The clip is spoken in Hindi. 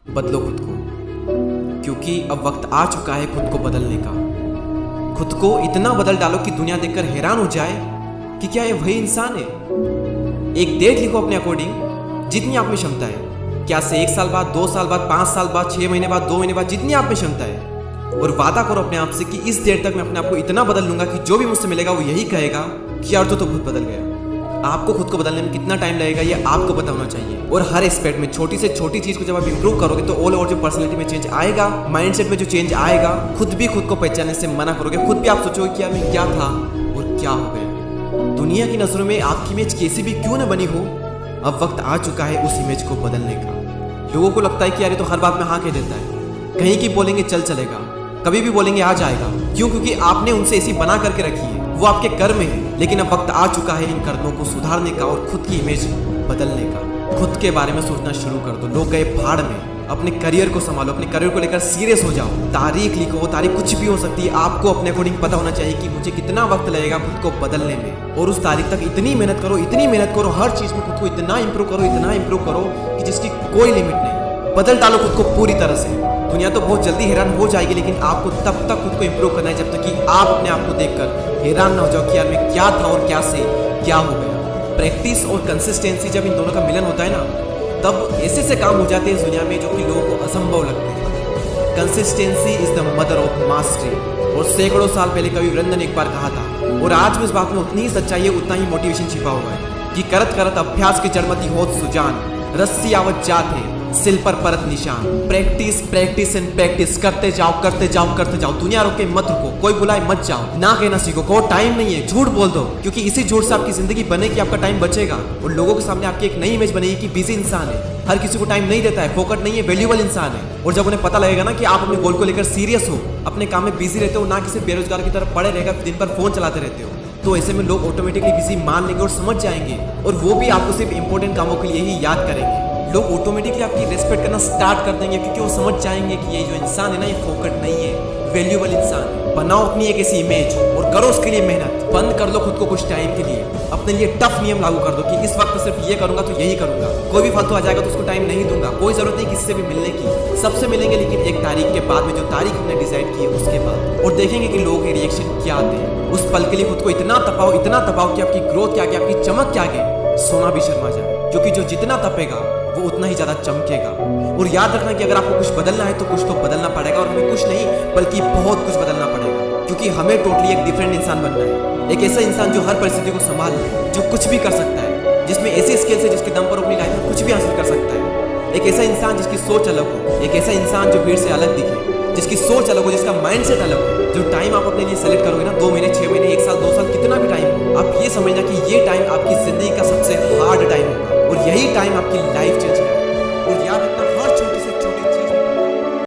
बदलो खुद को, क्योंकि अब वक्त आ चुका है खुद को बदलने का। खुद को इतना बदल डालो कि दुनिया देखकर हैरान हो जाए कि क्या ये वही इंसान है। एक डेट लिखो अपने अकॉर्डिंग, जितनी आप में क्षमता है। क्या से 1 साल बाद, 2 साल बाद, 5 साल बाद, 6 महीने बाद, 2 महीने बाद, जितनी आप में क्षमता है। और वादा करो अपने आप से कि इस डेट तक मैं अपने आप को इतना बदल लूंगा कि जो भी मुझसे मिलेगा वो यही कहेगा कि यार तो खुद बदल गया। आपको खुद को बदलने में कितना टाइम लगेगा ये आपको पता होना चाहिए। और हर एस्पेक्ट में छोटी से छोटी चीज को जब आप इंप्रूव करोगे तो ऑल ओवर जो पर्सनैलिटी में चेंज आएगा, माइंडसेट में जो चेंज आएगा, खुद भी खुद को पहचानने से मना करोगे। खुद भी आप सोचोगे कि यार मैं क्या था और क्या हो गया। दुनिया की नजरों में आपकी इमेज कैसी भी क्यों न बनी हो, अब वक्त आ चुका है उस इमेज को बदलने का। लोगों को लगता है कि यार ये तो हर बात में हाँ कह देता है, कहीं की बोलेंगे चल चलेगा, कभी भी बोलेंगे आ जाएगा। क्यों? क्योंकि आपने उनसे ऐसी बना करके रखी है, वो आपके कर्म है। लेकिन अब वक्त आ चुका है इन कर्मों को सुधारने का और खुद की इमेज बदलने का। खुद के बारे में सोचना शुरू कर दो। लोग गए भाड़ में, अपने करियर को संभालो, अपने करियर को लेकर सीरियस हो जाओ। तारीख लिखो, वो तारीख कुछ भी हो सकती है। आपको अपने अकॉर्डिंग पता होना चाहिए कि मुझे कितना वक्त लगेगा खुद को बदलने में, और उस तारीख तक इतनी मेहनत करो, इतनी मेहनत करो, हर चीज में खुद को इतना इंप्रूव करो, इतना इंप्रूव करो कि जिसकी कोई लिमिट नहीं। बदल डालो खुद को पूरी तरह से। दुनिया तो बहुत जल्दी हैरान हो जाएगी, लेकिन आपको तब तक खुद को इंप्रूव करना है जब तक कि आप अपने आप को देखकर हैरान ना हो जाओ कि यार मैं क्या था और क्या से क्या हो गया। प्रैक्टिस और कंसिस्टेंसी जब इन दोनों का मिलन होता है ना, तब ऐसे ऐसे काम हो जाते हैं इस दुनिया में जो कि लोगों को असंभव लगते हैं। Consistency is the mother of mastery, और सैकड़ों साल पहले कवि वृंद ने एक बार कहा था। और आज भी इस बात में उतनी ही सच्चाई है, उतना ही मोटिवेशन छिपा हुआ है कि करत करत अभ्यास के जड़मती होत सुजान, रस्सी आवत जात है सिल पर परत निशान। प्रैक्टिस प्रैक्टिस एंड प्रैक्टिस करते जाओ करते जाओ करते जाओ। दुनिया रोके मत रुको, कोई बुलाए मत जाओ, ना कहना सीखो, को टाइम नहीं है, झूठ बोल दो, क्योंकि इसी झूठ से आपकी जिंदगी बनेगी, आपका टाइम बचेगा और लोगों के सामने आपकी एक नई इमेज बनेगी कि बिजी इंसान है, हर किसी को टाइम नहीं देता है, फोकट नहीं है, वैल्यूएबल इंसान है। और जब उन्हें पता लगेगा ना कि आप अपने गोल को लेकर सीरियस हो, अपने काम में बिजी रहते हो, ना किसी बेरोजगार की तरफ पड़े रहेगा, दिन भर फोन चलाते रहते हो, तो ऐसे में लोग ऑटोमेटिकली बिजी मान लेंगे और समझ जाएंगे, और वो भी आपको सिर्फ इंपॉर्टेंट कामों के लिए ही याद करेंगे। लोग ऑटोमेटिकली आपकी रेस्पेक्ट करना स्टार्ट कर देंगे, क्योंकि वो समझ जाएंगे कि ये जो इंसान है ना, ये फोकट नहीं है, वैल्यूएबल इंसान है। बनाओ अपनी एक ऐसी इमेज और करो उसके लिए मेहनत। बंद कर लो खुद को कुछ टाइम के लिए, अपने लिए टफ नियम लागू कर दो कि इस वक्त सिर्फ ये करूंगा तो यही करूंगा, कोई भी फालतू आ जाएगा तो उसको टाइम नहीं दूंगा, कोई जरूरत नहीं किसी से भी मिलने की, सबसे मिलेंगे लेकिन एक तारीख के बाद में, जो तारीख हमने डिसाइड की है उसके बाद, और देखेंगे कि लोगों के रिएक्शन क्या आते हैं। उस पल के लिए खुद को इतना तपाओ कि आपकी ग्रोथ क्या आगे, आपकी चमक क्या आगे, सोना भी शर्मा जाए, क्योंकि जो जितना तपेगा वो उतना ही ज्यादा चमकेगा। और याद रखना कि अगर आपको कुछ बदलना है तो कुछ तो बदलना पड़ेगा, और हमें कुछ नहीं बल्कि बहुत कुछ बदलना पड़ेगा, क्योंकि हमें टोटली एक डिफरेंट इंसान बनना है। एक ऐसा इंसान जो हर परिस्थिति को संभाल ले, जो कुछ भी कर सकता है, जिसमें ऐसी स्किल्स है जिसके दम पर अपनी लाइफ में कुछ भी हासिल कर सकता है। एक ऐसा इंसान जिसकी सोच अलग हो, एक ऐसा इंसान जो भीड़ से अलग दिखे, जिसकी सोच अलग हो, जिसका माइंडसेट अलग हो। जो टाइम आप अपने लिए सेलेक्ट करोगे ना, 2 महीने, 6 महीने, 1 साल, 2 साल, कितना भी टाइम हो, आप ये समझना कि ये टाइम आपकी जिंदगी का सबसे हार्ड टाइम होगा, और यही टाइम आपकी लाइफ चेंज करेगा। और याद रखना, हर छोटी सी